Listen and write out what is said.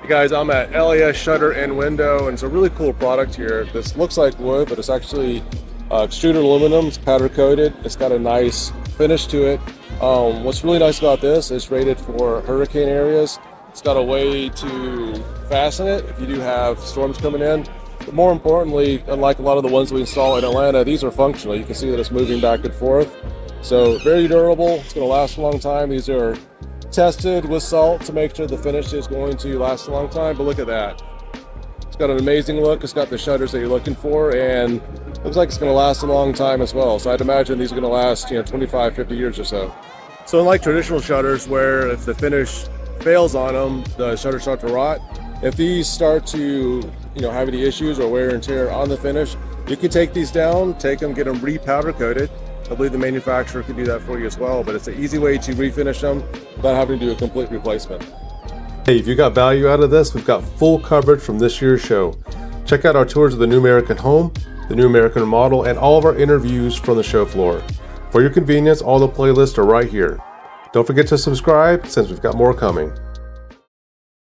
Guys, I'm at LAS Shutter and Window, and it's a really cool product here. This looks like wood, but it's actually extruded aluminum. It's powder coated. It's got a nice finish to it. What's really nice about this is rated for hurricane areas. It's got a way to fasten it if you do have storms coming in. But more importantly, unlike a lot of the ones we install in Atlanta, these are functional. You can see that it's moving back and forth. So very durable. It's going to last a long time. These are tested with salt to make sure the finish is going to last a long time. But look at that. It's got an amazing look. It's got the shutters that you're looking for, and looks like it's going to last a long time as well. So I'd imagine these are going to last 25, 50 years or so. So unlike traditional shutters where if the finish fails on them, the shutters start to rot, if these start to have any issues or wear and tear on the finish, you can take these down, take them, get them re-powder coated. I believe the manufacturer can do that for you as well, but it's an easy way to refinish them without having to do a complete replacement. Hey, if you got value out of this, we've got full coverage from this year's show. Check out our tours of the New American Home, the New American Model, and all of our interviews from the show floor. For your convenience, all the playlists are right here. Don't forget to subscribe since we've got more coming.